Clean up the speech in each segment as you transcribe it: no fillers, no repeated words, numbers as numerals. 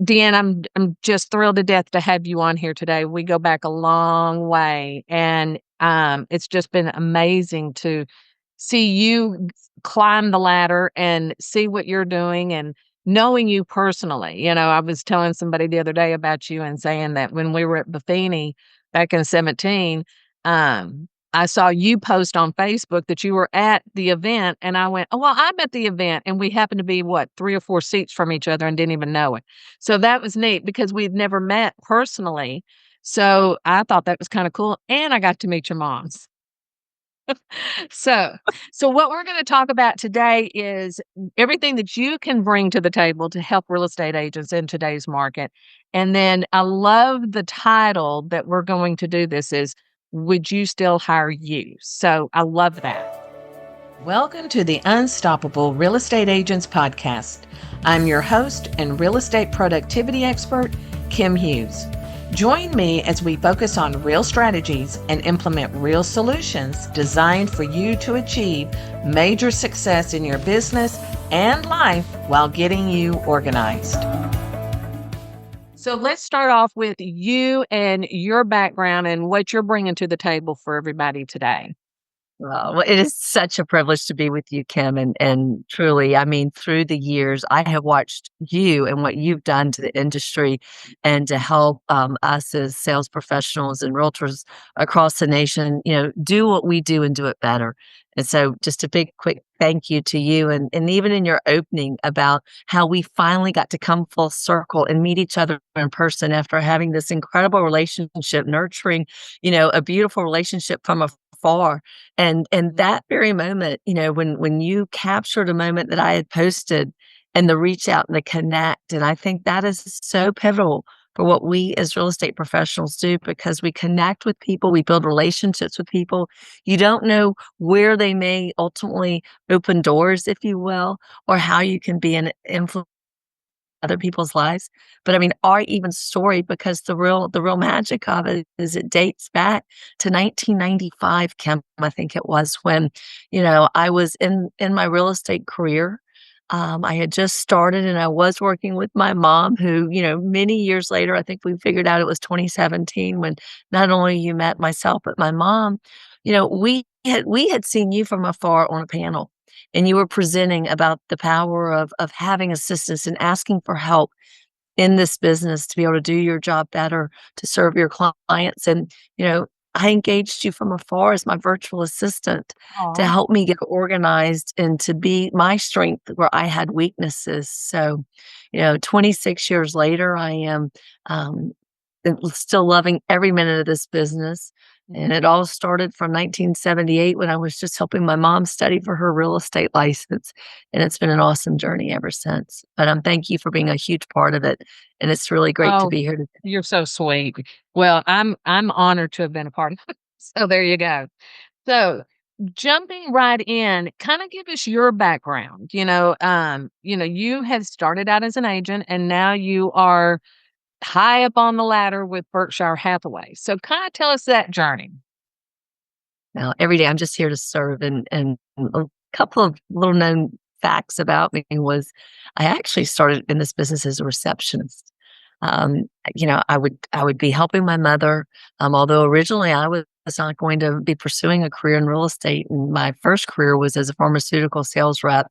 DeAnn, I'm just thrilled to death to have you on here today. We go back a long way, and it's just been amazing to see you climb the ladder and see what you're doing and knowing you personally. I was telling somebody the other day about you and saying that when we were at Buffini back in 17, I saw you post on Facebook that you were at the event, and I went, "Oh, well, I'm at the event," and we happened to be, what, 3 or 4 seats from each other and didn't even know it. So that was neat because we'd never met personally. So I thought that was kinda cool, and I got to meet your moms. So so what we're gonna talk about today is everything that you can bring to the table to help real estate agents in today's market. And then I love the title that we're going to do this is, "Would you still hire you?" So I love that. Welcome to the Unstoppable Real Estate Agents Podcast. I'm your host and real estate productivity expert, Kim Hughes. Join me as we focus on real strategies and implement real solutions designed for you to achieve major success in your business and life while getting you organized. So let's start off with you and your background and what you're bringing to the table for everybody today. Well, it is such a privilege to be with you, Kim. And truly, I mean, through the years, I have watched you and what you've done to the industry and to help us as sales professionals and realtors across the nation, do what we do and do it better. And so just a big, quick thank you to you. And even in your opening about how we finally got to come full circle and meet each other in person after having this incredible relationship, nurturing, a beautiful relationship from afar. And that very moment, when you captured a moment that I had posted and the reach out and the connect, and I think that is so pivotal for what we as real estate professionals do because we connect with people, we build relationships with people. You don't know where they may ultimately open doors, if you will, or how you can be an influence other people's lives. But I mean, our even story, because the real magic of it is it dates back to 1995, Kim, I think it was when, I was in my real estate career. I had just started and I was working with my mom who, many years later, I think we figured out it was 2017 when not only you met myself, but my mom, we had seen you from afar on a panel and you were presenting about the power of having assistance and asking for help in this business to be able to do your job better, to serve your clients. And, I engaged you from afar as my virtual assistant to Aw. help me get organized and to be my strength where I had weaknesses. So, 26 years later, I am still loving every minute of this business. And it all started from 1978 when I was just helping my mom study for her real estate license. And it's been an awesome journey ever since. But thank you for being a huge part of it. And it's really great to Oh, be here today. you're so sweet. Well, I'm honored to have been a part of it. So there you go. So jumping right in, kind of give us your background. You had started out as an agent and now you are high up on the ladder with Berkshire Hathaway. So kind of tell us that journey. Now, every day I'm just here to serve. And a couple of little known facts about me was I actually started in this business as a receptionist. I would be helping my mother, although originally I was not going to be pursuing a career in real estate. And my first career was as a pharmaceutical sales rep.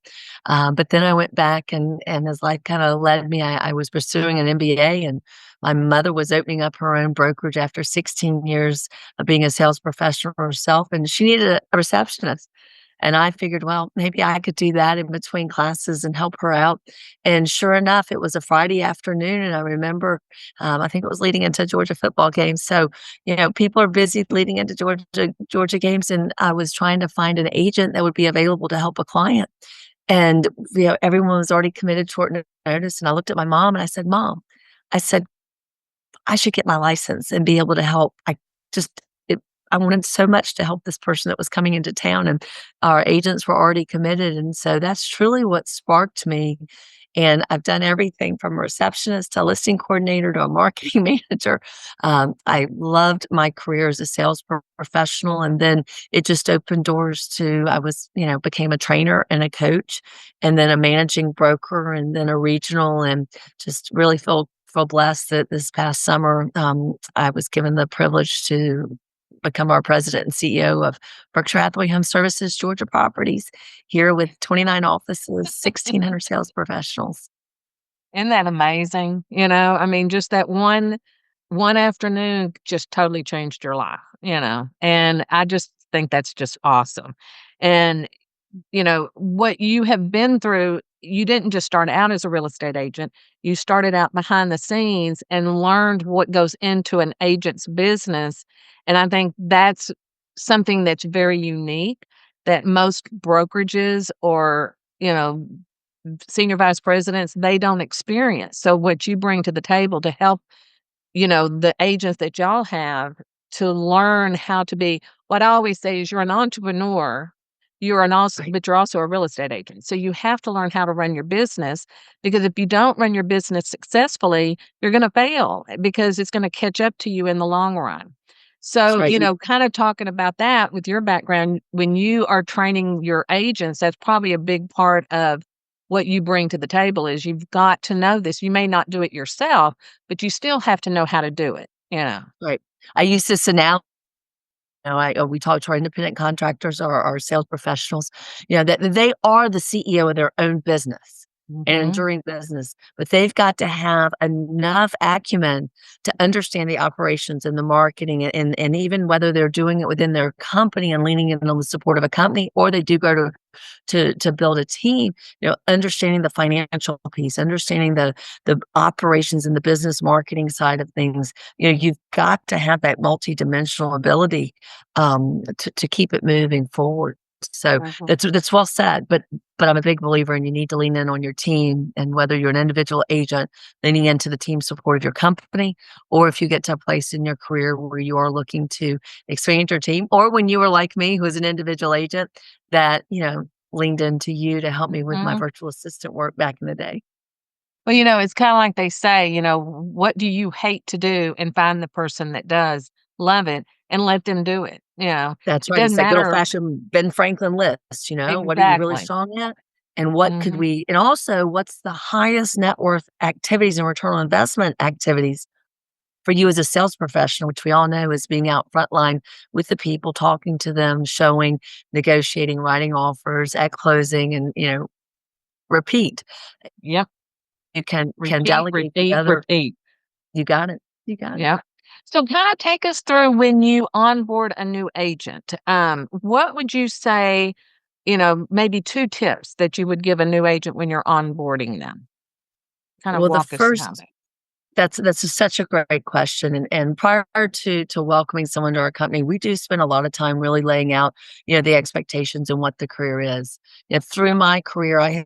But then I went back and as life kind of led me, I was pursuing an MBA and my mother was opening up her own brokerage after 16 years of being a sales professional herself, and she needed a receptionist. And I figured, well, maybe I could do that in between classes and help her out. And sure enough, it was a Friday afternoon. And I remember, I think it was leading into Georgia football games. So, people are busy leading into Georgia games. And I was trying to find an agent that would be available to help a client. And, everyone was already committed short notice. And I looked at my mom and I said, Mom, I said, I should get my license and be able to help. Just, I wanted so much to help this person that was coming into town, and our agents were already committed. And so that's truly what sparked me. And I've done everything from a receptionist to a listing coordinator to a marketing manager. I loved my career as a sales professional. And then it just opened doors to, became a trainer and a coach, and then a managing broker, and then a regional, and just really feel feel blessed that this past summer, I was given the privilege to become our president and CEO of Berkshire Hathaway HomeServices Georgia Properties, here with 29 offices, 1,600 sales professionals. Isn't that amazing? I mean, just that one afternoon just totally changed your life, and I just think that's just awesome. And, what you have been through, you didn't just start out as a real estate agent. You started out behind the scenes and learned what goes into an agent's business. And I think that's something that's very unique that most brokerages or, senior vice presidents, they don't experience. So what you bring to the table to help, the agents that y'all have to learn how to be, what I always say is you're an entrepreneur, Right. but you're also a real estate agent. So you have to learn how to run your business, because if you don't run your business successfully, you're going to fail, because it's going to catch up to you in the long run. That's So, right. kind of talking about that with your background, when you are training your agents, that's probably a big part of what you bring to the table is you've got to know this. You may not do it yourself, but you still have to know how to do it. Right. I use this analogy. We talk to our independent contractors or our sales professionals, that they are the CEO of their own business, an Mhm. enduring business, but they've got to have enough acumen to understand the operations and the marketing, and even whether they're doing it within their company and leaning in on the support of a company, or they do go to build a team, understanding the financial piece, understanding the operations and the business marketing side of things. You've got to have that multidimensional ability to keep it moving forward. So Mhm. that's well said. But I'm a big believer, and you need to lean in on your team. And whether you're an individual agent, leaning into the team support of your company, or if you get to a place in your career where you are looking to expand your team, or when you were like me, who is an individual agent that leaned into you to help me with my Mhm. virtual assistant work back in the day. Well, it's kinda like they say, "What do you hate to do?" And find the person that does love it and let them do it. That's It right. It's doesn't that good matter. old-fashioned Ben Franklin list, what are you really Exactly. strong at? And what could Mhm. we and also, what's the highest net worth activities and return on investment activities for you as a sales professional, which we all know is being out frontline with the people, talking to them, showing, negotiating, writing offers at closing, and, repeat. Yep. You can Repeat, delegate the repeat, other. repeat. You got it. You got it. Yep. So kinda take us through when you onboard a new agent. What would you say, maybe 2 tips that you would give a new agent when you're onboarding them? Kinda Well, the walk us down first that. such a great question, and prior to welcoming someone to our company, we do spend a lot of time really laying out, the expectations and what the career is. Through my career, I have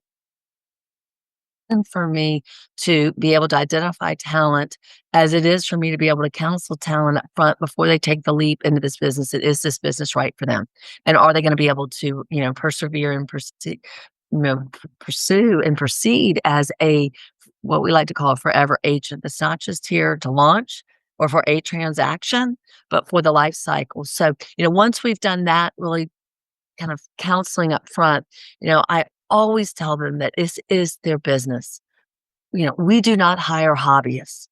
and for me to be able to identify talent as it is for me to be able to counsel talent up front before they take the leap into this business. Is this business right for them? And are they going to be able to, persevere and pursue and proceed as a what we like to call a forever agent that's not just here to launch or for a transaction, but for the life cycle. So, once we've done that, really kind of counseling up front, I always tell them that this is their business. We do not hire hobbyists.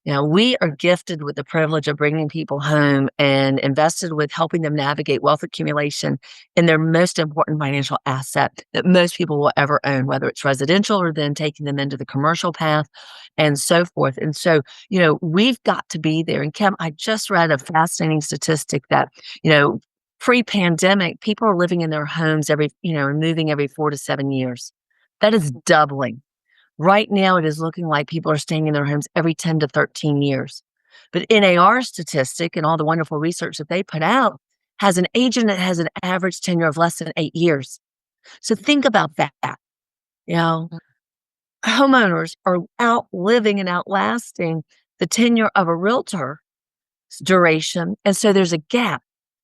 We are gifted with the privilege of bringing people home and invested with helping them navigate wealth accumulation in their most important financial asset that most people will ever own, whether it's residential or then taking them into the commercial path and so forth. And so, we've got to be there. And Kim, I just read a fascinating statistic that, pre-pandemic, people are living in their homes and moving every 4 to 7 years. That is doubling. Right now, it is looking like people are staying in their homes every 10 to 13 years. But NAR statistic and all the wonderful research that they put out has an agent that has an average tenure of less than 8 years. So think about that. You know, homeowners are outliving and outlasting the tenure of a realtor's duration. And so there's a gap.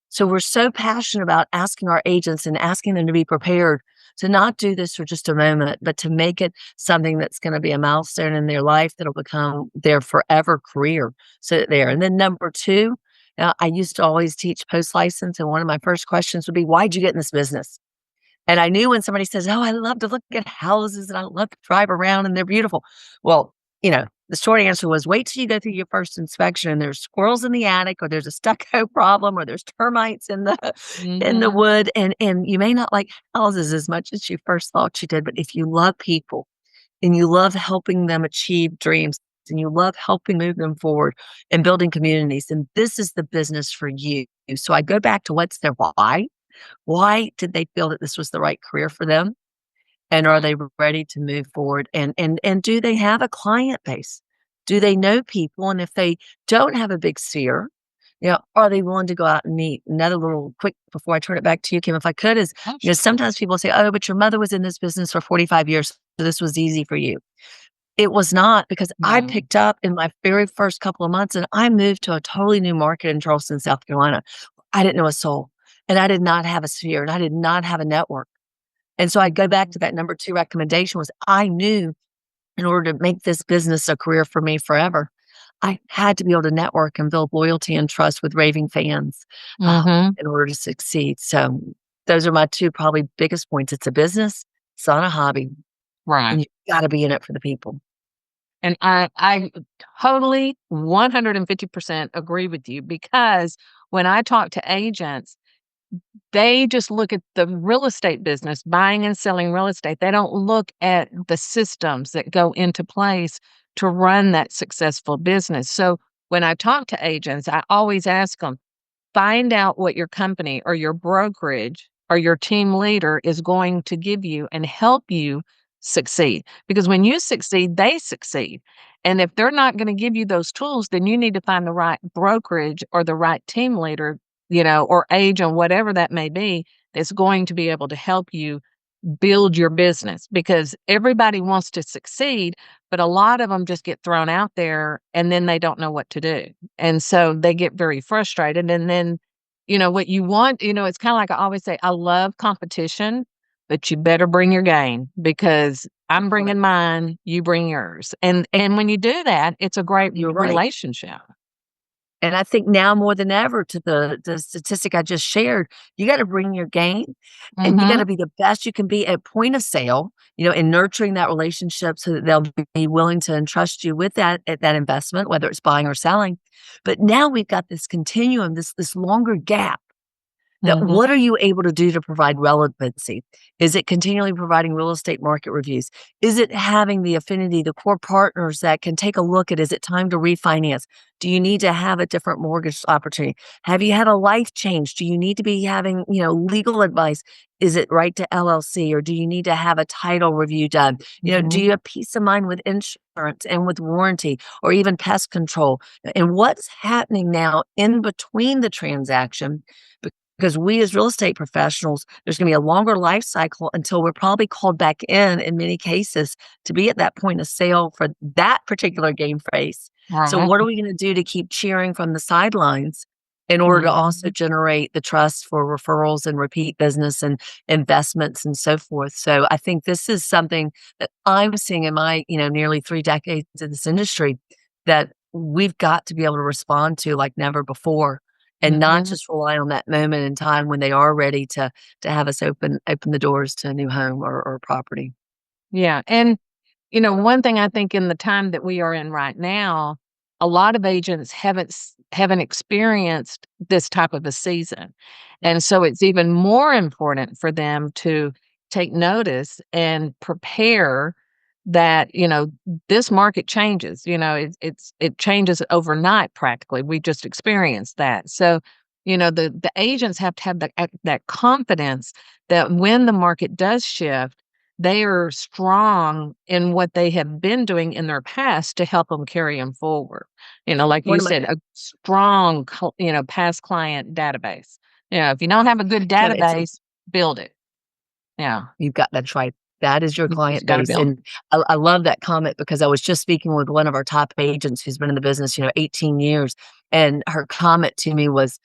So we're so passionate about asking our agents and asking them to be prepared to not do this for just a moment, but to make it something that's going to be a milestone in their life that'll become their forever career. So there. And then number two, I used to always teach post license, and one of my first questions would be, "Why'd you get in this business?" And I knew when somebody says, "Oh, I love to look at houses and I love to drive around and they're beautiful." Well, the short answer was wait till you go through your first inspection and there's squirrels in the attic or there's a stucco problem or there's termites in the Mhm. wood and you may not like houses as much as you first thought you did, but if you love people and you love helping them achieve dreams and you love helping move them forward and building communities, then this is the business for you. So I go back to what's their why? Why did they feel that this was the right career for them? And are they ready to move forward? And do they have a client base? Do they know people? And if they don't have a big sphere, are they willing to go out and meet? Another little quick before I turn it back to you, Kim, if I could, is Oh, sure. sometimes people say, "Oh, but your mother was in this business for 45 years, so this was easy for you." It was not because I No. picked up in my very first couple of months, and I moved to a totally new market in Charleston, South Carolina. I didn't know a soul, and I did not have a sphere, and I did not have a network. And so I go back Mhm. to that number 2 recommendation was I knew in order to make this business a career for me forever, I had to be able to network and build loyalty and trust with raving fans, Mhm. in order to succeed. So those are my 2 probably biggest points. It's a business, it's not a hobby, Right. and you gotta be in it for the people. And I totally 150% agree with you because when I talk to agents, they just look at the real estate business, buying and selling real estate. They don't look at the systems that go into place to run that successful business. So when I talk to agents, I always ask them, find out what your company or your brokerage or your team leader is going to give you and help you succeed. Because when you succeed, they succeed. And if they're not going to give you those tools, then you need to find the right brokerage or the right team leader, or agent, whatever that may be, that's going to be able to help you build your business because everybody wants to succeed, but a lot of them just get thrown out there and then they don't know what to do. And so they get very frustrated. And then, what you want, it's kind of like I always say, I love competition, but you better bring your game because I'm Right. bringing mine, you bring yours. And when you do that, it's a great You're right. relationship. And I think now more than ever to the statistic I just shared, you gotta bring your game and you Mhm. gotta be the best you can be at point of sale, in nurturing that relationship so that they'll be willing to entrust you with that investment, whether it's buying or selling. But now we've got this continuum, this longer gap that Mhm. what are you able to do to provide relevancy? Is it continually providing real estate market reviews? Is it having the affinity, the core partners that can take a look at, is it time to refinance? Do you need to have a different mortgage opportunity? Have you had a life change? Do you need to be having, legal advice? Is it right to LLC or do you need to have a title review done? Do Mhm. you have peace of mind with insurance and with warranty or even pest control? And what's happening now in between the transaction? Because we as real estate professionals, there's gonna be a longer life cycle until we're probably called back in many cases to be at that point of sale for that particular game phase. So Right. what are we gonna do to keep cheering from the sidelines in order to also Mhm. generate the trust for referrals and repeat business and investments and so forth? So I think this is something that I'm seeing in my, nearly 3 decades in this industry that we've got to be able to respond to like never before and not Mhm. just rely on that moment in time when they are ready to have us open the doors to a new home or property. Yeah, and one thing I think in the time that we are in right now, a lot of agents haven't experienced this type of a season. And so it's even more important for them to take notice and prepare that, this market changes, it changes overnight practically. We just experienced that. So, the agents have to have that confidence that when the market does shift, they are strong in what they have been doing in their past to help them carry them forward. Like One you of my said, a strong, past client database. If you don't have a good Kim, it's database, build it. Yeah, you've got that's right. That is your you just client got to base, build it. and I love that comment because I was just speaking with one of our top agents who's been in the business, 18 years, and her comment to me was,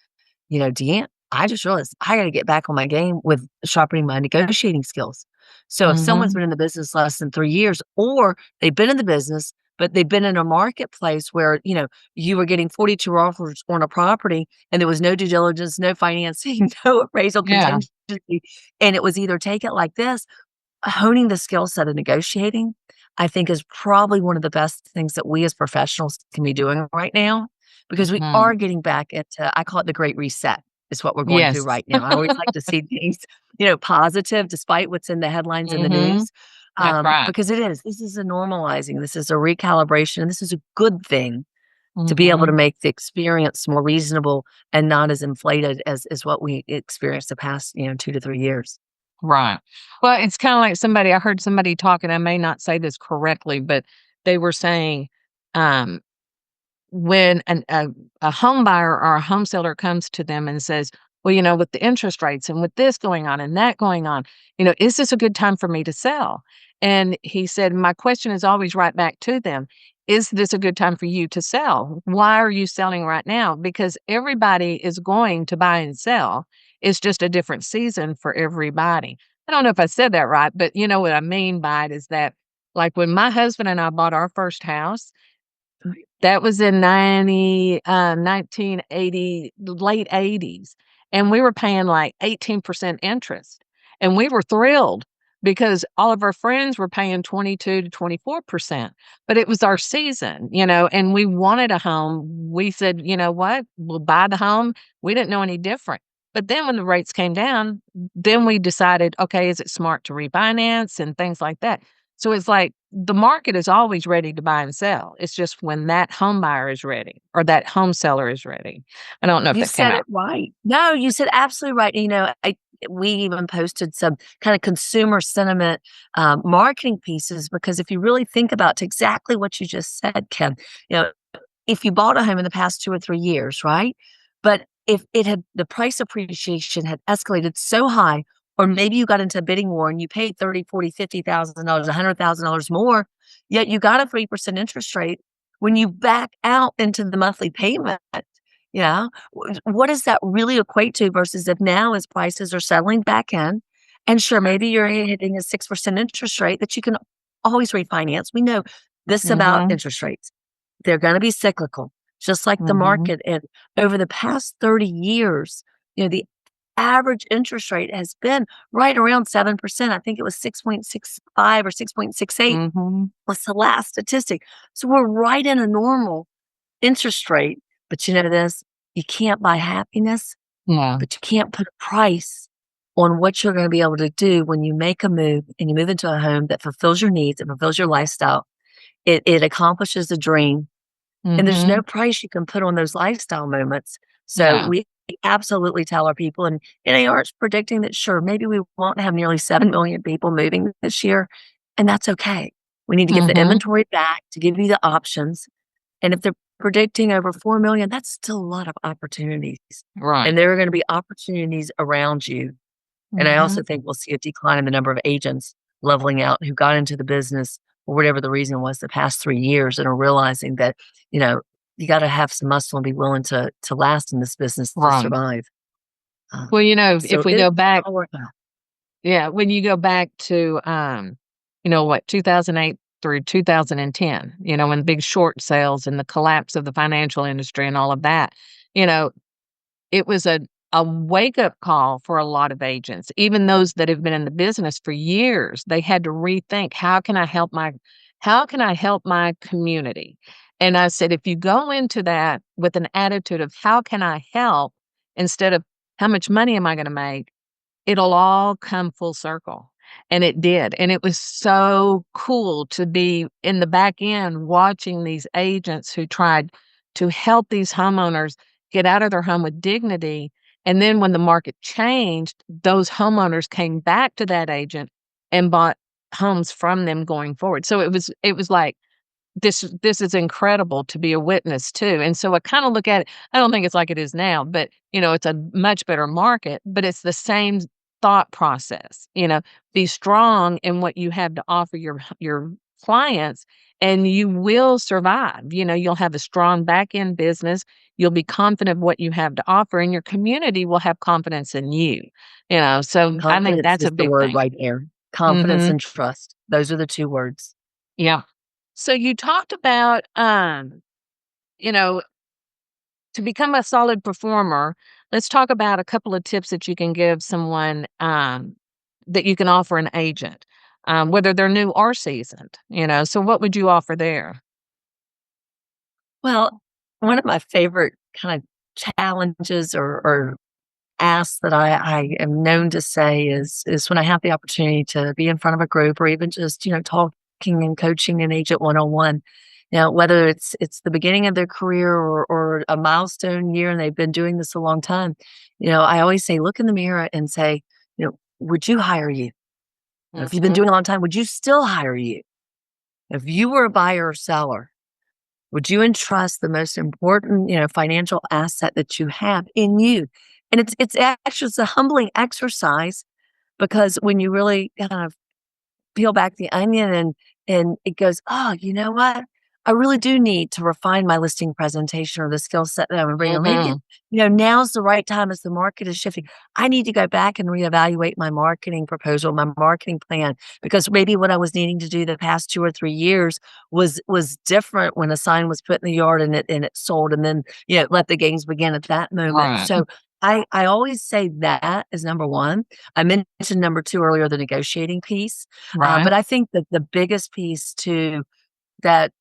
"DeAnn, I just realized I gotta get back on my game with sharpening my negotiating skills." So if someone's Mhm. been in the business less than 3 years, or they've been in the business, but they've been in a marketplace where, you were getting 42 offers on a property and there was no due diligence, no financing, no appraisal Yeah. contingency, and it was either take it like this, honing the skill set of negotiating. I think is probably one of the best things that we as professionals can be doing right now, because we Mhm. are getting back into, I call it the great reset, is what we're going through Yes. right now. I always like to see things, positive despite what's in the headlines and the Mhm. news, That's right. because this is a normalizing, this is a recalibration, and this is a good thing to be able to Mhm. make the experience more reasonable and not as inflated as what we experienced the past, 2 to 3 years. Right. Well, it's kinda like I heard somebody talking, I may not say this correctly, but they were saying, um when a home buyer or a home seller comes to them and says, "Well, with the interest rates and with this going on and that going on, is this a good time for me to sell?" And he said, "My question is always right back to them. Is this a good time for you to sell? Why are you selling right now? Because everybody is going to buy and sell. It's just a different season for everybody." I don't know if I said that right, but you know what I mean by it is that, like, when my husband and I bought our first house, that was in 1980, late '80s, and we were paying, like, 18% interest, and we were thrilled because all of our friends were paying 22 to 24%, but it was our season, and we wanted a home. We said, "You know what? We'll buy the home." We didn't know any different, but then when the rates came down, then we decided, "Okay, is it smart to refinance?" and things like that. So it's like the market is always ready to buy and sell. It's just when that home buyer is ready or that home seller is ready. I don't know if You that came said out. it right. No, you said absolutely right. We even posted some kind of consumer sentiment marketing pieces, because if you really think about to exactly what you just said, Kim, you know, if you bought a home in the past 2 or 3 years, right? But if the price appreciation had escalated so high, or maybe you got into a bidding war and you paid 30, 40, $50,000, $100,000 more, yet you got a 3% interest rate. When you back out into the monthly payment, what does that really equate to versus if now as prices are settling back in, and sure, maybe you're hitting a 6% interest rate that you can always refinance. We know this about Mhm, interest rates. They're gonna be cyclical, just like the mhm, market, and over the past 30 years, the average interest rate has been right around 7%. I think it was 6.65 or 6.68 mhm. was the last statistic. So we're right in a normal interest rate, but you know this, you can't buy happiness, Yeah, but you can't put a price on what you're gonna be able to do when you make a move and you move into a home that fulfills your needs and fulfills your lifestyle. It accomplishes the dream, and there's no mhm. price you can put on those lifestyle moments. So No. we absolutely tell our people, and NAR's predicting that, sure, maybe we won't have nearly 7 million people moving this year, and that's okay. We need to get the Mhm. inventory back to give you the options, and if they're predicting over 4 million, that's still a lot of opportunities, Right. and there are gonna be opportunities around you. And I Mhm. also think we'll see a decline in the number of agents leveling out who got into the business for whatever the reason was the past 3 years and are realizing that, you know, you gotta have some muscle and be willing to last in this business to Right. survive. Well, So if we it's go back, all worthwhile. yeah, when you go back to, 2008 through 2010, when big short sales and the collapse of the financial industry and all of that, you know, it was a wake-up call for a lot of agents, even those that have been in the business for years. They had to rethink, how can I help my community? And I said, if you go into that with an attitude of how can I help instead of how much money am I gonna make, it'll all come full circle. And it did. And it was so cool to be in the back end watching these agents who tried to help these homeowners get out of their home with dignity. And then when the market changed, those homeowners came back to that agent and bought homes from them going forward. So it was like this is incredible to be a witness to, and so I kinda look at it. I don't think it's like it is now, but, it's a much better market, but it's the same thought process, be strong in what you have to offer your clients, and you will survive. You'll have a strong back end business, you'll be confident of what you have to offer, and your community will have confidence in you, so I think Confidence that's is a the big word thing. right there. Confidence Mhm. and trust. Those are the 2 words. Yeah. So you talked about, you know, to become a solid performer, let's talk about a couple of tips that you can give someone that you can offer an agent. whether they're new or seasoned, so what would you offer there? Well, one of my favorite kind of challenges or asks that I am known to say is when I have the opportunity to be in front of a group or even just, talking and coaching an agent one-on-one, whether it's the beginning of their career or a milestone year and they've been doing this a long time, I always say, look in the mirror and say, would you hire you? If you've been Mhm. doing it a long time, would you still hire you? If you were a buyer or seller, would you entrust the most important, financial asset that you have in you? And it's a humbling exercise because when you really kind of peel back the onion and it goes, "Oh, you know what? I really do need to refine my listing presentation or the skill set that I'm bringing, or maybe, Mhm. now's the right time as the market is shifting. I need to go back and reevaluate my marketing proposal, my marketing plan, because maybe what I was needing to do the past 2 or 3 years was different when a sign was put in the yard and it sold, and then, let the games begin at that moment." Right. So I always say that is number 1. I mentioned number 2 earlier, the negotiating piece. Right. But I think that the biggest piece too that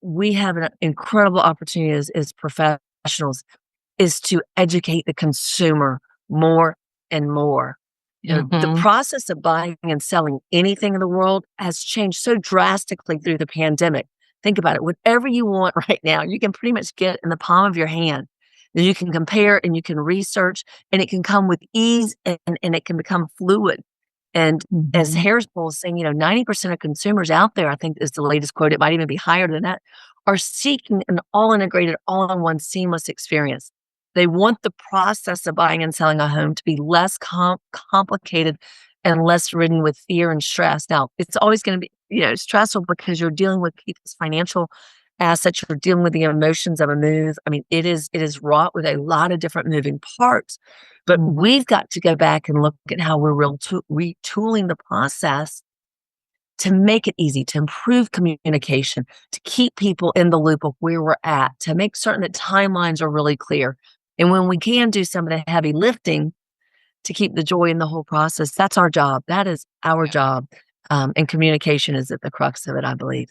we have an incredible opportunity as professionals is to educate the consumer more and more. The Mhm. process of buying and selling anything in the world has changed so drastically through the pandemic. Think about it. Whatever you want right now, you can pretty much get in the palm of your hand. And you can compare and you can research, and it can come with ease and it can become fluid. And as Mhm. Harris Poll is saying, 90% of consumers out there, I think is the latest quote, it might even be higher than that, are seeking an all integrated, all in one seamless experience. They want the process of buying and selling a home to be less complicated and less ridden with fear and stress. Now, it's always going to be, stressful because you're dealing with people's financial assets, you're dealing with the emotions of a move. I mean, it is wrought with a lot of different moving parts. But Mhm. we've got to go back and look at how we're retooling the process to make it easy, to improve communication, to keep people in the loop of where we're at, to make certain that timelines are really clear. And when we can do some of the heavy lifting to keep the joy in the whole process, that's our job. That is our job. And communication is at the crux of it, I believe.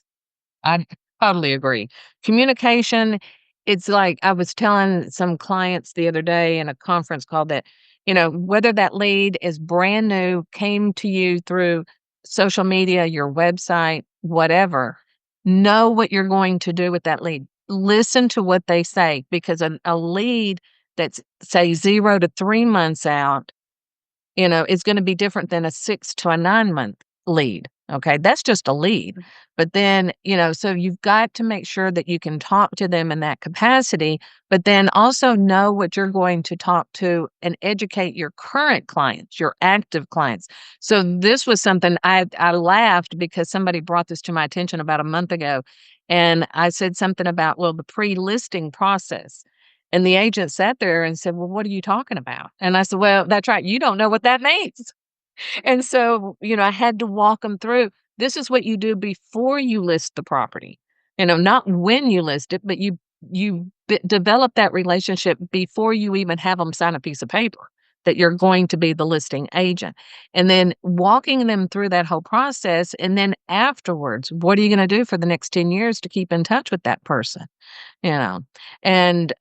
I totally agree. Communication, it's like I was telling some clients the other day in a conference call that, whether that lead is brand new, came to you through social media, your website, whatever, know what you're going to do with that lead. Listen to what they say because a lead that's, say, 0 to 3 months out, is gonna be different than a 6 to a 9-month lead, okay? That's just a lead. But then, so you've got to make sure that you can talk to them in that capacity, but then also know what you're going to talk to and educate your current clients, your active clients. So this was something I laughed because somebody brought this to my attention about a month ago, and I said something about, well, the pre-listing process. And the agent sat there and said, "Well, what are you talking about?" And I said, "Well, that's right. You don't know what that means." And so, I had to walk them through. This is what you do before you list the property. Not when you list it, but you develop that relationship before you even have them sign a piece of paper that you're going to be the listing agent. And then walking them through that whole process. And then afterwards, what are you going to do for the next 10 years to keep in touch with that person? You know, and,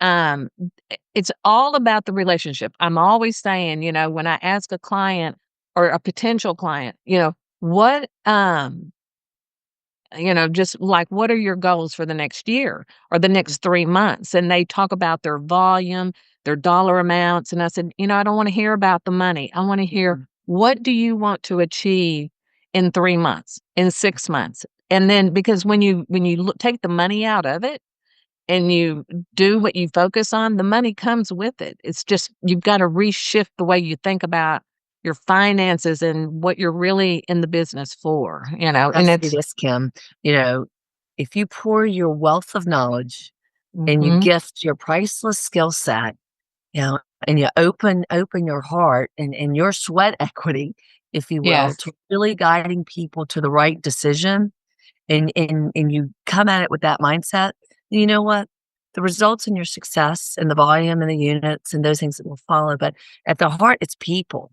it's all about the relationship. I'm always saying, when I ask a client or a potential client, what, just like, what are your goals for the next year or the next 3 months? And they talk about their volume, their dollar amounts, and I said, I don't wanna hear about the money. I wanna hear, what do you want to achieve in 3 months, in 6 months? And then because when you look take the money out of it and you do what you focus on, the money comes with it. It's just you've gotta reshift the way you think about your finances and what you're really in the business for, I and say it's this, Kim, you know, if you pour your wealth of knowledge and you mhm, gift your priceless skill set, and you open your heart and your sweat equity, if you will, yes, to really guiding people to the right decision, and you come at it with that mindset, you know what? The results in your success and the volume and the units and those things that will follow, but at the heart, it's people.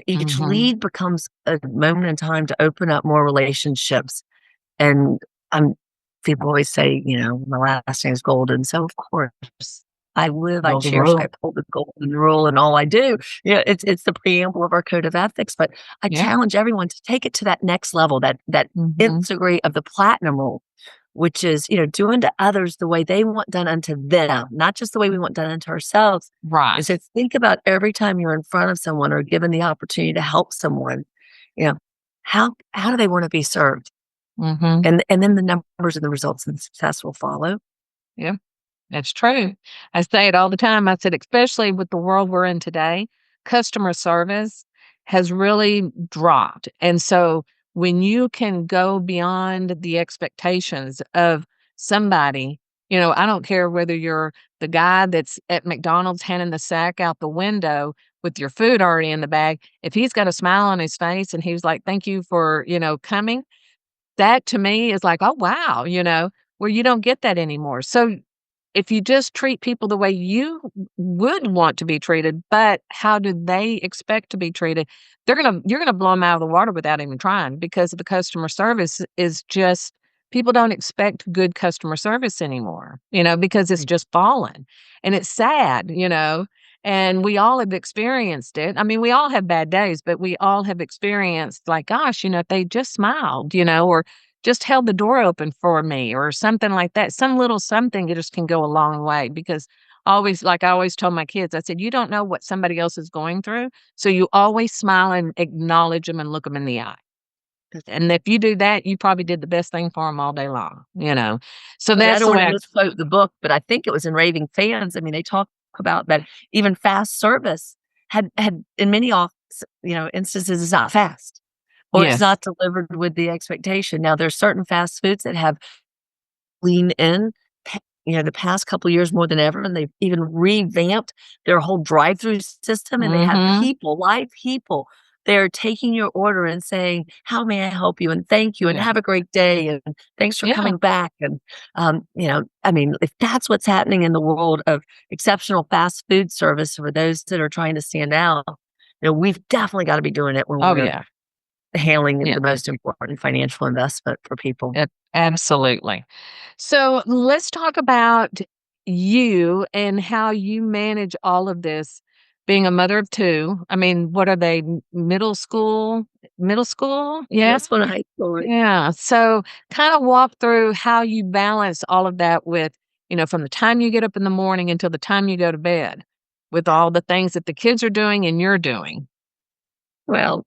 Each Mhm. lead becomes a moment in time to open up more relationships. And I'm people always say, my last name is Golden. So of course I Golden cherish, I rule. uphold the golden rule and all I do. It's the preamble of our code of ethics, but I Yeah. challenge everyone to take it to that next level, that nth Mhm. degree of the platinum rule, which is, doing to others the way they want done unto them, not just the way we want done unto ourselves. And Right. so think about every time you're in front of someone or given the opportunity to help someone, you know, how do they want to be served? Mhm. And then the numbers and the results and success will follow. Yeah. That's true. I say it all the time. I said, especially with the world we're in today, customer service has really dropped. And so when you can go beyond the expectations of somebody, I don't care whether you're the guy that's at McDonald's handing the sack out the window with your food already in the bag, if he's got a smile on his face and he's like, thank you for, coming, that to me is like, oh, wow, where you don't get that anymore. So if you just treat people the way you would want to be treated, but how do they expect to be treated? You're gonna blow them out of the water without even trying because the customer service is just people don't expect good customer service anymore, because it's just fallen. And it's sad, and we all have experienced it. I mean, we all have bad days, but we all have experienced like, gosh, if they just smiled, or just held the door open for me or something like that. Some little something that just can go a long way because I always told my kids, I said, you don't know what somebody else is going through. So you always smile and acknowledge them and look them in the eye. And if you do that, you probably did the best thing for them all day long. So I that's don't the want to way misquote the book, but I think it was in Raving Fans. I mean, they talk about that even fast service had in many instances is not fast or it's yes. not delivered with the expectation. Now there's certain fast foods that have leaned in, the past couple of years more than ever, and they've even revamped their whole drive-through system, and they have Mm-hmm. people, live people. They're taking your order and saying, "How may I help you?" and "Thank you," and Yeah. "Have a great day," and "Thanks for Yeah. coming back," and, I mean, if that's what's happening in the world of exceptional fast food service for those that are trying to stand out, we've definitely gotta be doing it when Oh, we're yeah. handling Yeah. the most important financial investment for people. Absolutely. So let's talk about you and how you manage all of this being a mother of two. I mean, what are they? Middle school? Middle school? Yeah. That's what I thought. Yeah. So kind of walk through how you balance all of that with, from the time you get up in the morning until the time you go to bed with all the things that the kids are doing and you're doing. Well,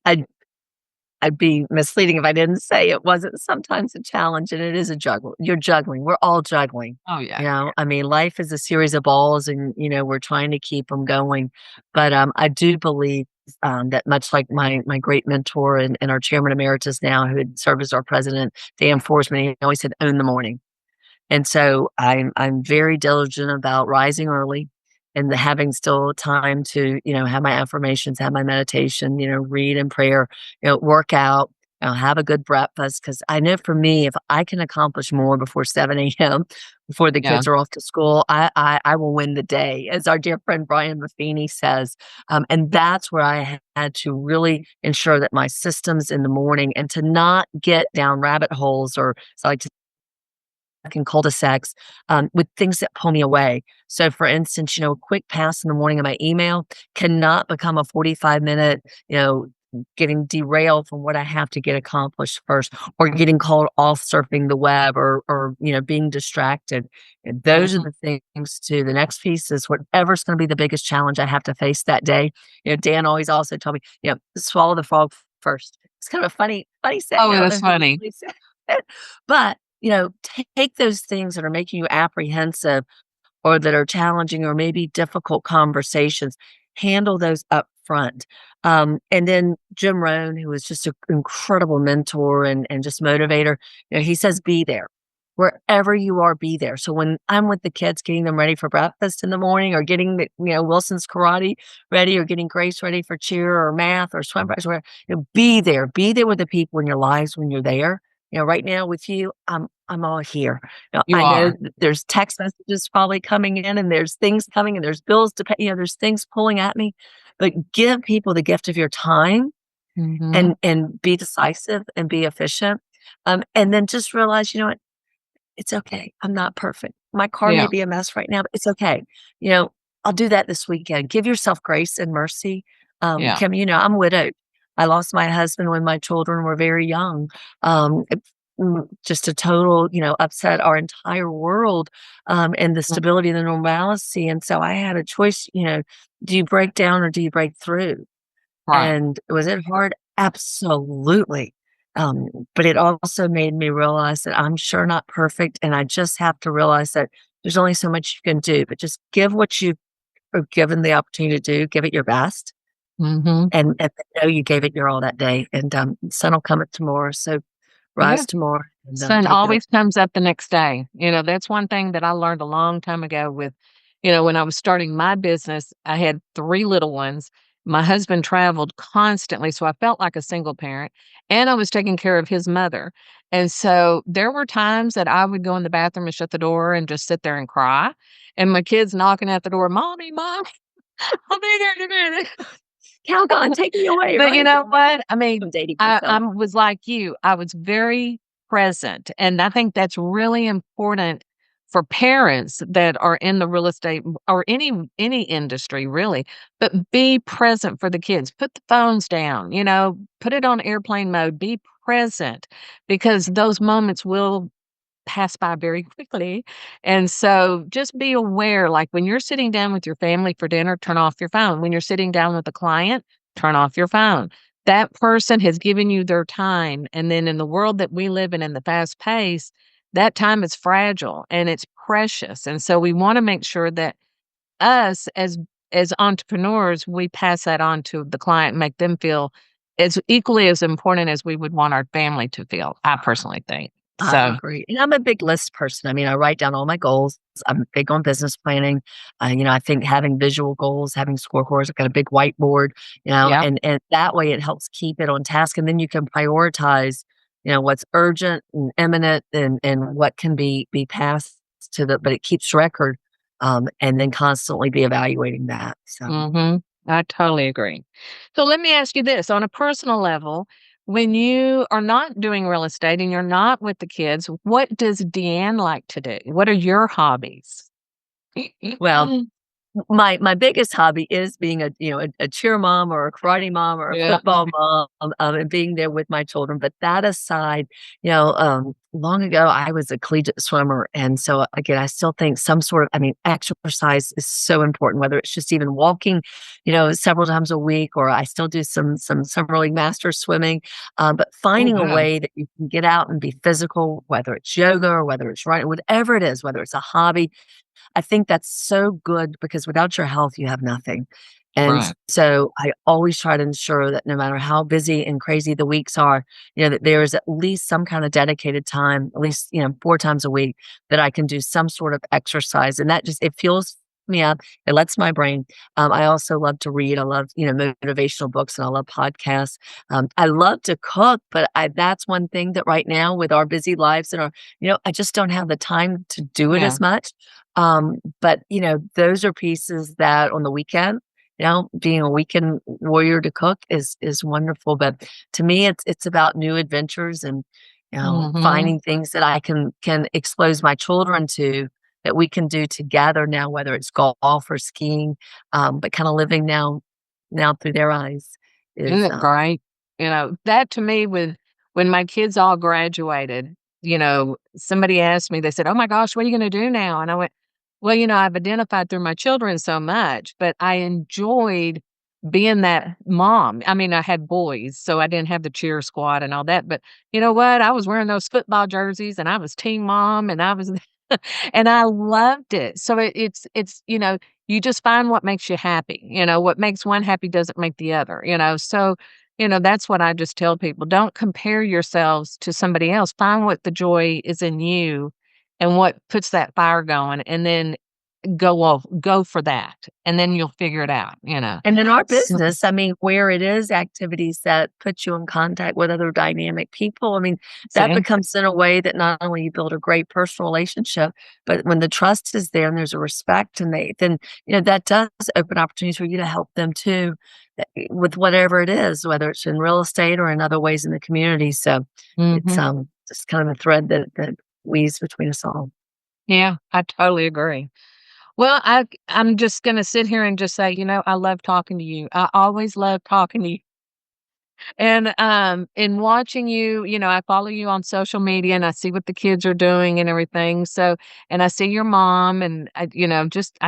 I'd be misleading if I didn't say it wasn't sometimes a challenge, and it is a juggle. You're juggling. We're all juggling. Oh, yeah. I mean, life is a series of balls, and we're trying to keep them going. But I do believe that much like my great mentor and our chairman emeritus now, who had served as our president, Dan Forsman, he always said, "Own the morning." And so I'm very diligent about rising early and having still time to, have my affirmations, have my meditation, read and prayer, work out, have a good breakfast. Cause I know for me, if I can accomplish more before 7 a.m., before the Yeah. kids are off to school, I will win the day, as our dear friend Brian Buffini says. And that's where I had to really ensure that my systems in the morning and to not get down rabbit holes or as I like to in cul-de-sacs, with things that pull me away. So for instance, a quick pass in the morning of my email cannot become a 45-minute, getting derailed from what I have to get accomplished first or getting called off surfing the web or being distracted. And those are Mhm. the things too. The next piece is whatever's going to be the biggest challenge I have to face that day. Dan always also told me, swallow the frog first. It's kind of a funny saying. Oh, I don't know that's who funny. really said it, but take those things that are making you apprehensive or that are challenging or maybe difficult conversations, handle those up front. And then Jim Rohn, who is just an incredible mentor and just motivator, he says, be there. Wherever you are, be there. So when I'm with the kids, getting them ready for breakfast in the morning or getting Wilson's karate ready or getting Grace ready for cheer or math or swim practice, be there. Be there with the people in your lives when you're there. Right now with you, I'm all here. You I know are. that there's text messages probably coming in and there's things coming and there's bills to pay, there's things pulling at me, but give people the gift of your time Mhm. and be decisive and be efficient. And then just realize, you know what? It's okay. I'm not perfect. My car may Yeah, be a mess right now, but it's okay. You know, I'll do that this weekend. Give yourself grace and mercy. yeah, Kim, I'm widowed. I lost my husband when my children were very young. Just a total, upset our entire world, and the mm, stability and the normalcy. And so I had a choice, do you break down or do you break through? right. And was it hard? Absolutely. Um, but it also made me realize that I'm sure not perfect, and I just have to realize that there's only so much you can do, but just give what you are given the opportunity to do, give it your best, Mhm. and know you gave it your all that day, and, sun will come up tomorrow, so Yeah. rise tomorrow and, Sun take it on. always comes up the next day. That's one thing that I learned a long time ago when I was starting my business, I had 3 little ones. My husband traveled constantly, so I felt like a single parent, and I was taking care of his mother. And so there were times that I would go in the bathroom and shut the door and just sit there and cry, and my kids knocking at the door, "Mommy, Mom, I'll be there in a minute." Calgon, take me away, But you right? know what? I mean, I'm dating I myself. was like you. I was very present, and I think that's really important for parents that are in the real estate or any industry really, but be present for the kids. Put the phones down, put it on airplane mode, be present because those moments will pass by very quickly. And so just be aware, like when you're sitting down with your family for dinner, turn off your phone. When you're sitting down with a client, turn off your phone. That person has given you their time. And then in the world that we live in the fast pace, that time is fragile and it's precious. And so we want to make sure that us as entrepreneurs, we pass that on to the client, make them feel as equally as important as we would want our family to feel. I personally think. I So agree, and I'm a big list person. I mean, I write down all my goals. I'm big on business planning. I think having visual goals, having scorecards, I've got a big whiteboard, yeah. and that way it helps keep it on task, and then you can prioritize, what's urgent and imminent and what can be passed but it keeps record, and then constantly be evaluating that, so. Mhm. I totally agree. So let me ask you this, on a personal level, when you are not doing real estate and you're not with the kids, what does DeAnn like to do? What are your hobbies? Well, my biggest hobby is being a cheer mom or a karate mom or a Yeah. football mom, and being there with my children. But that aside, long ago I was a collegiate swimmer, and so again, I still think some sort of, I mean, exercise is so important. Whether it's just even walking, several times a week, or I still do some Summer League Masters swimming. But Oh, finding a wow. way that you can get out and be physical, whether it's yoga or whether it's running, whatever it is, whether it's a hobby, I think that's so good because without your health, you have nothing. And Right. so I always try to ensure that no matter how busy and crazy the weeks are, that there is at least some kind of dedicated time, at least, 4 times a week that I can do some sort of exercise. And that just, it fuels me up. It lets my brain. I also love to read. I love, motivational books and I love podcasts. I love to cook, but that's one thing that right now with our busy lives and I just don't have the time to do it Yeah. as much. But those are pieces that on the weekend, being a weekend warrior to cook is wonderful. But to me, it's about new adventures and Mhm. finding things that I can expose my children to that we can do together now, whether it's golf or skiing, but kind of living now through their eyes Isn't is it great? That to me when my kids all graduated, somebody asked me, they said, "Oh my gosh, what are you gonna do now?" And I went, "Well, I've identified through my children so much, but I enjoyed being that mom." I mean, I had boys, so I didn't have the cheer squad and all that, but you know what? I was wearing those football jerseys and I was team mom and I was and I loved it. So it's you just find what makes you happy. What makes one happy doesn't make the other. So, that's what I just tell people. Don't compare yourselves to somebody else. Find what the joy is in you and what puts that fire going. And then go for that, and then you'll figure it out, you know? And in our So business, I mean, where it is activities that put you in contact with other dynamic people, I mean, that see? becomes in a way that not only you build a great personal relationship, but when the trust is there and there's a respect and then, that does open opportunities for you to help them too, with whatever it is, whether it's in real estate or in other ways in the community. So it's Mhm. just kind of a thread that weaves between us all. Yeah, I totally agree. Well, I'm just gonna sit here and just say, I love talking to you. I always love talking to you. And, in watching you, I follow you on social media and I see what the kids are doing and everything. So, and I see your mom and I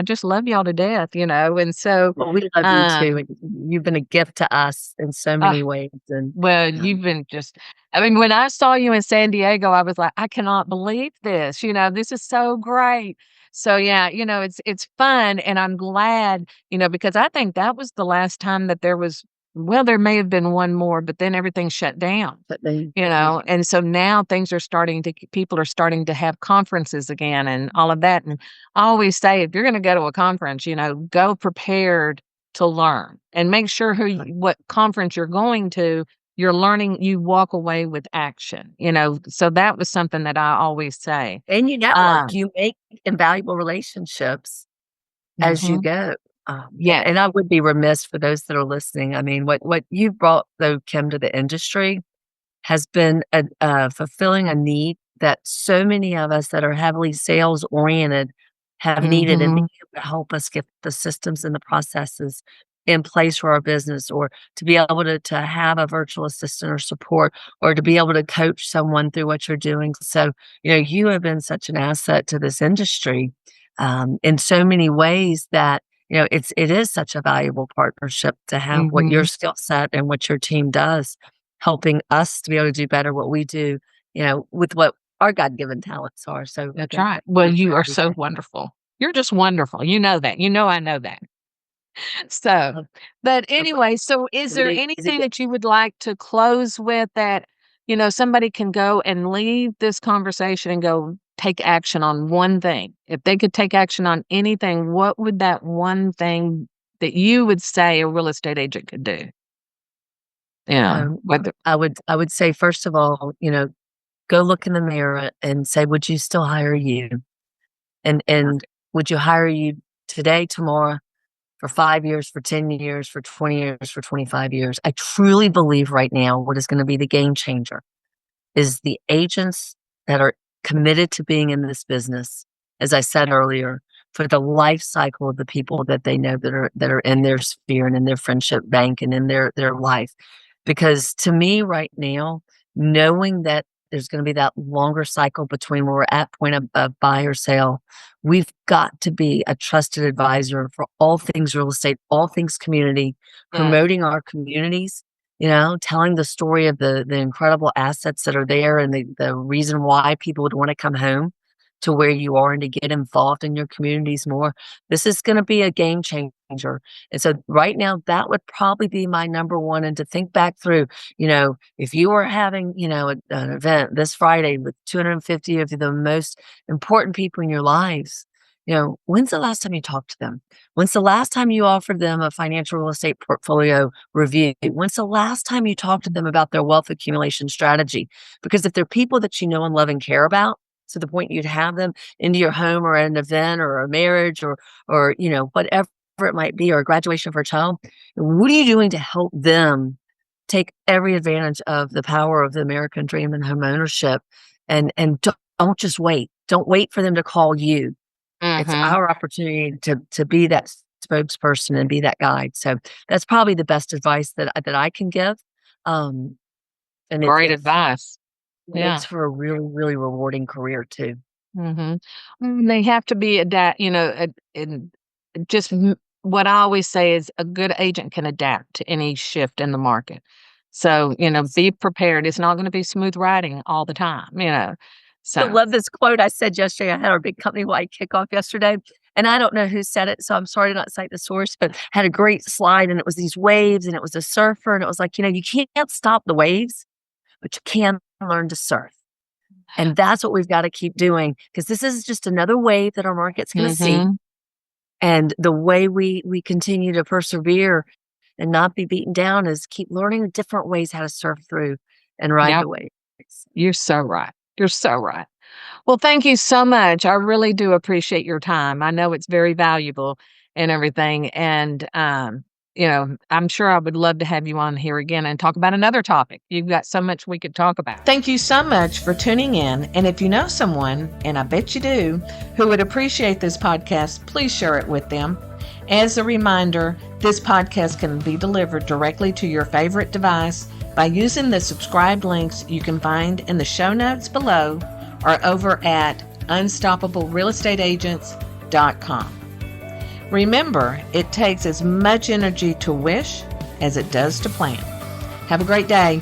just love y'all to death, and so, Well, we love you too, um, and you've been a gift to us in so uh, many ways, and, well, um you've been just, I mean, when I saw you in San Diego, I was like, I cannot believe this, this is so great. So yeah, it's fun and I'm glad, because I think that was the last time that there was, well, there may have been one more, but then everything shut down. but they And so now things are starting to people are starting to have conferences again and all of that, and I always say, if you're gonna go to a conference, go prepared to learn, and make sure what conference you're going to, you're learning you walk away with action, so that was something that I always say. and you network, Um you make invaluable relationships as you Mhm. go, Yes. and I would be remiss for those that are listening, I mean, what you've brought, though, Kim, to the industry has been fulfilling a need that so many of us that are heavily sales-oriented have needed and being Mhm. able to help us get the systems and the processes in place for our business, or to be able to have a virtual assistant or support, or to be able to coach someone through what you're doing. So, you have been such an asset to this industry, in so many ways that, it is such a valuable partnership to have what your Mhm. skill set and what your team does helping us to be able to do better what we do, with what our God-given talents are. So That's again, right. Well, thank you you for are so everything. wonderful. You're just wonderful. You know that. I know that. So, Love but love anyway, so is there everybody's a anything gift. that you would like to close with that, somebody can go and leave this conversation and go take action on one thing? If they could take action on anything, what would that one thing that you would say a real estate agent could do? Um, Whether I would say, first of all, go look in the mirror and say, "Would you still hire you?" And would you hire you today, tomorrow, for 5 years, for 10 years, for 20 years, for 25 years? I truly believe right now what is gonna be the game changer is the agents that are committed to being in this business, as I said earlier, for the life cycle of the people that they know that are in their sphere and in their friendship bank and in their life. Because to me right now, knowing that there's going to be that longer cycle between where we're at point of buy or sale, we've got to be a trusted advisor for all things real estate, all things community, Mm, promoting our communities, telling the story of the incredible assets that are there and the reason why people would wanna come home to where you are and to get involved in your communities more. This is gonna be a game changer, and so right now, that would probably be my number one, and to think back through, if you were having, an event this Friday with 250 of the most important people in your lives, when's the last time you talked to them? When's the last time you offered them a financial real estate portfolio review? When's the last time you talked to them about their wealth accumulation strategy? Because if they're people that you know and love and care about, to the point you'd have them into your home or at an event or a marriage or whatever it might be, or a graduation for a child, what are you doing to help them take every advantage of the power of the American dream and home ownership? And don't just wait. Don't wait for them to call you. It's mhm. our opportunity to be that spokesperson and be that guide. So that's probably the best advice that I can give. Um, and it's Great it's advice. Yeah. makes for a really, really rewarding career too. Mhm. They have to be adapt and just what I always say is a good agent can adapt to any shift in the market. So, be prepared. It's not gonna be smooth riding all the time. I So love this quote I said yesterday. I had our big company-wide kickoff yesterday, and I don't know who said it, so I'm sorry to not cite the source, but had a great slide, and it was these waves, and it was a surfer, and it was like, you can't stop the waves, but you can learn to surf. And that's what we've gotta keep doing, because this is just another wave that our market's gonna see. mhm. And the way we continue to persevere and not be beaten down is keep learning different ways how to surf through and ride Yep. the waves. You're so right. You're so right. Well, thank you so much. I really do appreciate your time. I know it's very valuable and everything. And, I'm sure I would love to have you on here again and talk about another topic. You've got so much we could talk about. Thank you so much for tuning in. And if you know someone, and I bet you do, who would appreciate this podcast, please share it with them. As a reminder, this podcast can be delivered directly to your favorite device by using the subscribed links you can find in the show notes below or over at unstoppablerealestateagents.com. Remember, it takes as much energy to wish as it does to plan. Have a great day.